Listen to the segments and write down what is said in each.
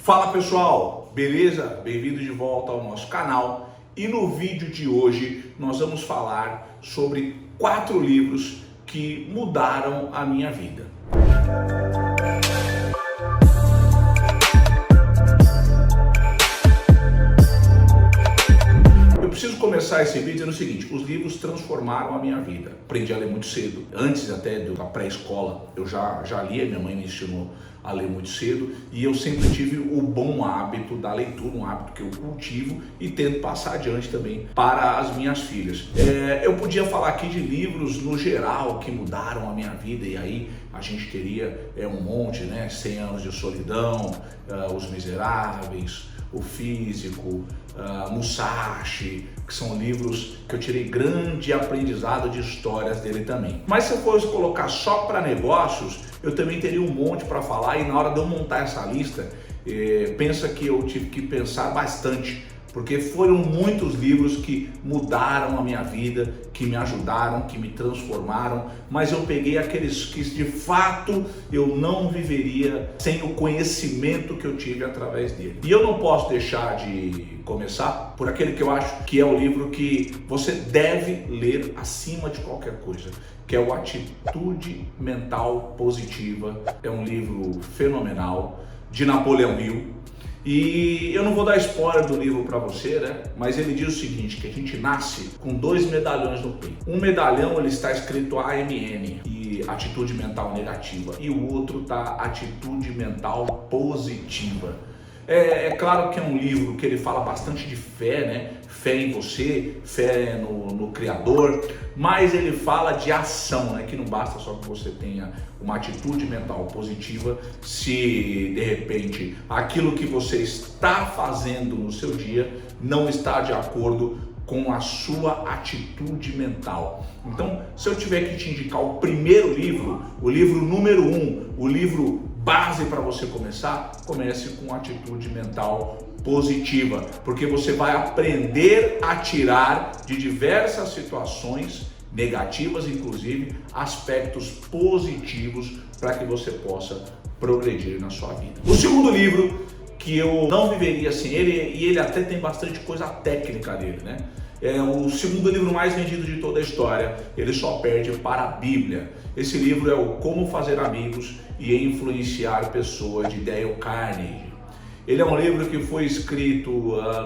Fala pessoal, beleza? Bem-vindo de volta ao nosso canal e no vídeo de hoje nós vamos falar sobre 4 livros que mudaram a minha vida. Eu preciso começar esse vídeo dizendo o seguinte: os livros transformaram a minha vida. Aprendi a ler muito cedo, antes até da pré-escola eu já lia, minha mãe me ensinou a ler muito cedo e eu sempre tive o bom hábito da leitura, um hábito que eu cultivo e tento passar adiante também para as minhas filhas. Eu podia falar aqui de livros no geral que mudaram a minha vida e aí a gente teria um monte, né? 100 Anos de Solidão, Os Miseráveis, O Físico, Musashi, que são livros que eu tirei grande aprendizado de histórias dele também. Mas se eu fosse colocar só para negócios, eu também teria um monte para falar e na hora de eu montar essa lista, pensa que eu tive que pensar bastante, porque foram muitos livros que mudaram a minha vida, que me ajudaram, que me transformaram, mas eu peguei aqueles que de fato eu não viveria sem o conhecimento que eu tive através dele. E eu não posso deixar de começar por aquele que eu acho que é o livro que você deve ler acima de qualquer coisa, que é o Atitude Mental Positiva. É um livro fenomenal, de Napoleão Hill. E eu não vou dar spoiler do livro para você, né? Mas ele diz o seguinte, que a gente nasce com 2 medalhões no peito. Um medalhão ele está escrito AMN, e atitude mental negativa, e o outro está atitude mental positiva. É claro que é um livro que ele fala bastante de fé, né? Fé em você, fé no Criador, mas ele fala de ação, né? Que não basta só que você tenha uma atitude mental positiva se de repente aquilo que você está fazendo no seu dia não está de acordo com a sua atitude mental. Então, se eu tiver que te indicar o primeiro livro, o livro número 1, o livro base para você começar, comece com atitude mental positiva, porque você vai aprender a tirar de diversas situações negativas, inclusive, aspectos positivos para que você possa progredir na sua vida. O segundo livro que eu não viveria sem ele, e ele até tem bastante coisa técnica dele, né? É o segundo livro mais vendido de toda a história, ele só perde para a Bíblia. Esse livro é o Como Fazer Amigos e Influenciar Pessoas, de Dale Carnegie. Ele é um livro que foi escrito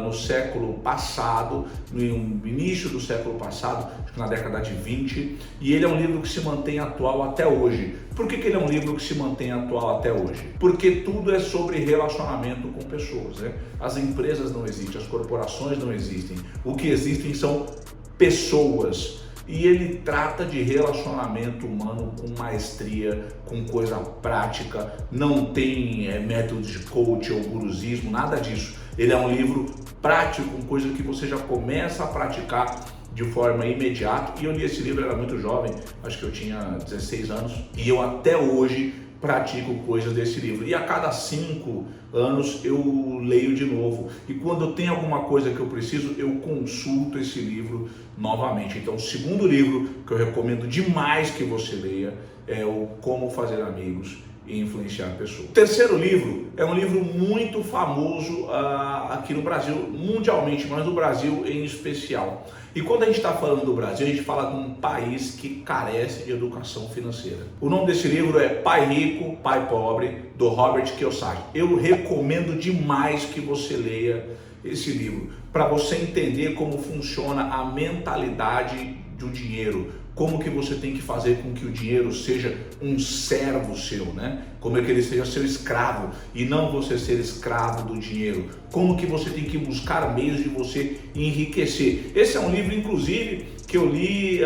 no século passado, no início do século passado, na década de 20, e ele é um livro que se mantém atual até hoje. Por que ele é um livro que se mantém atual até hoje? Porque tudo é sobre relacionamento com pessoas, né? As empresas não existem, as corporações não existem, o que existem são pessoas. E ele trata de relacionamento humano com maestria, com coisa prática, não tem métodos de coach ou gurusismo, nada disso. Ele é um livro prático, com coisa que você já começa a praticar de forma imediata. E eu li esse livro, eu era muito jovem, acho que eu tinha 16 anos, e eu até hoje pratico coisas desse livro. E a cada 5 anos eu leio de novo. E quando eu tenho alguma coisa que eu preciso, eu consulto esse livro novamente. Então, o segundo livro que eu recomendo demais que você leia é o Como Fazer Amigos e Influenciar Pessoas. O terceiro livro é um livro muito famoso aqui no Brasil, mundialmente, mas no Brasil em especial. E quando a gente está falando do Brasil, a gente fala de um país que carece de educação financeira. O nome desse livro é Pai Rico, Pai Pobre, do Robert Kiyosaki. Eu recomendo demais que você leia esse livro, para você entender como funciona a mentalidade do dinheiro, como que você tem que fazer com que o dinheiro seja um servo seu, né? Como é que ele seja seu escravo e não você ser escravo do dinheiro. Como que você tem que buscar meios de você enriquecer. Esse é um livro, inclusive, que eu li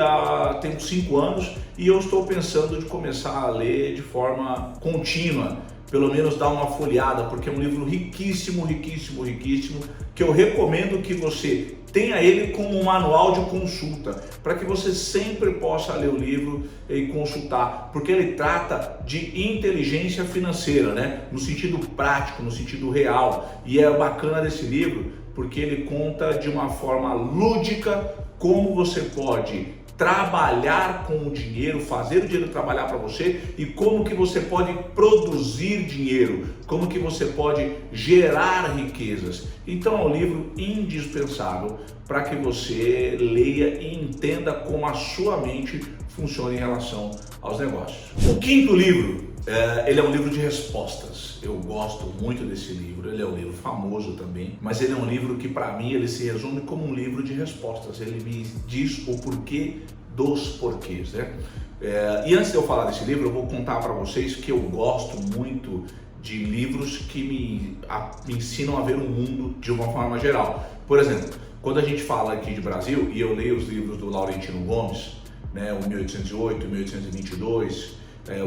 tem uns 5 anos e eu estou pensando de começar a ler de forma contínua, pelo menos dar uma folheada, porque é um livro riquíssimo, riquíssimo, riquíssimo, que eu recomendo que você tenha ele como um manual de consulta, para que você sempre possa ler o livro e consultar, porque ele trata de inteligência financeira, né? No sentido prático, no sentido real. E é bacana desse livro, porque ele conta de uma forma lúdica como você pode trabalhar com o dinheiro, fazer o dinheiro trabalhar para você e como que você pode produzir dinheiro, como que você pode gerar riquezas. Então é um livro indispensável para que você leia e entenda como a sua mente funciona em relação aos negócios. O quinto livro, ele é um livro de respostas. Eu gosto muito desse livro, ele é um livro famoso também, mas ele é um livro que para mim ele se resume como um livro de respostas. Ele me diz o porquê dos porquês, né? E antes de eu falar desse livro, eu vou contar para vocês que eu gosto muito de livros que me ensinam a ver o mundo de uma forma geral. Por exemplo, quando a gente fala aqui de Brasil, e eu leio os livros do Laurentino Gomes, né, o 1808, 1822,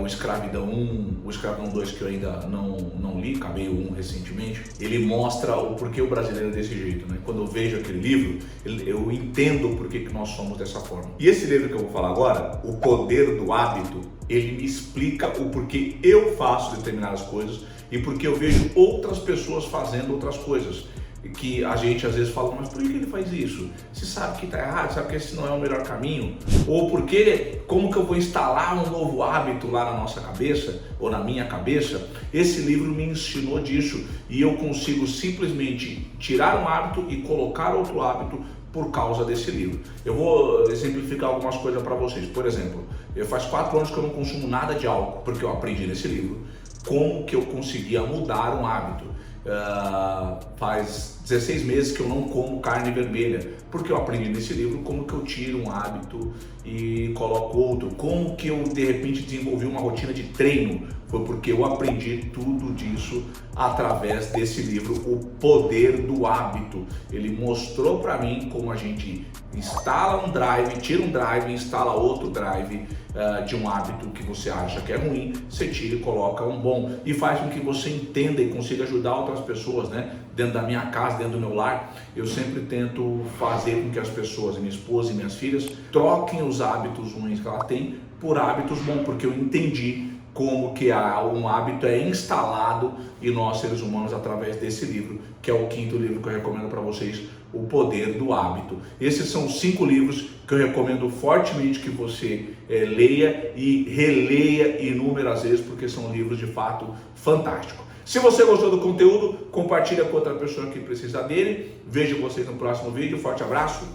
o Escravidão 1, o Escravidão 2 que eu ainda não li, acabei o 1 recentemente, ele mostra o porquê o brasileiro é desse jeito, né? Quando eu vejo aquele livro, eu entendo o porquê que nós somos dessa forma. E esse livro que eu vou falar agora, O Poder do Hábito, ele me explica o porquê eu faço determinadas coisas e porque eu vejo outras pessoas fazendo outras coisas. Que a gente às vezes fala, mas por que ele faz isso? Você sabe que está errado, sabe que esse não é o melhor caminho? Ou porque, como que eu vou instalar um novo hábito lá na nossa cabeça, ou na minha cabeça? Esse livro me ensinou disso e eu consigo simplesmente tirar um hábito e colocar outro hábito por causa desse livro. Eu vou exemplificar algumas coisas para vocês. Por exemplo, faz 4 anos que eu não consumo nada de álcool, porque eu aprendi nesse livro como que eu conseguia mudar um hábito. Faz 16 meses que eu não como carne vermelha, porque eu aprendi nesse livro como que eu tiro um hábito e coloco outro, como que eu de repente desenvolvi uma rotina de treino, foi porque eu aprendi tudo disso através desse livro, O Poder do Hábito. Ele mostrou para mim como a gente instala um drive, tira um drive, instala outro drive de um hábito que você acha que é ruim, você tira e coloca um bom e faz com que você entenda e consiga ajudar outras pessoas, né? Dentro da minha casa, dentro do meu lar, eu sempre tento fazer com que as pessoas, minha esposa e minhas filhas, troquem os hábitos ruins que ela tem por hábitos bons, porque eu entendi como que um hábito é instalado em nós seres humanos através desse livro, que é o quinto livro que eu recomendo para vocês, O Poder do Hábito. Esses são 5 livros que eu recomendo fortemente que você leia e releia inúmeras vezes, porque são livros de fato fantásticos. Se você gostou do conteúdo, compartilha com outra pessoa que precisa dele. Vejo vocês no próximo vídeo. Forte abraço.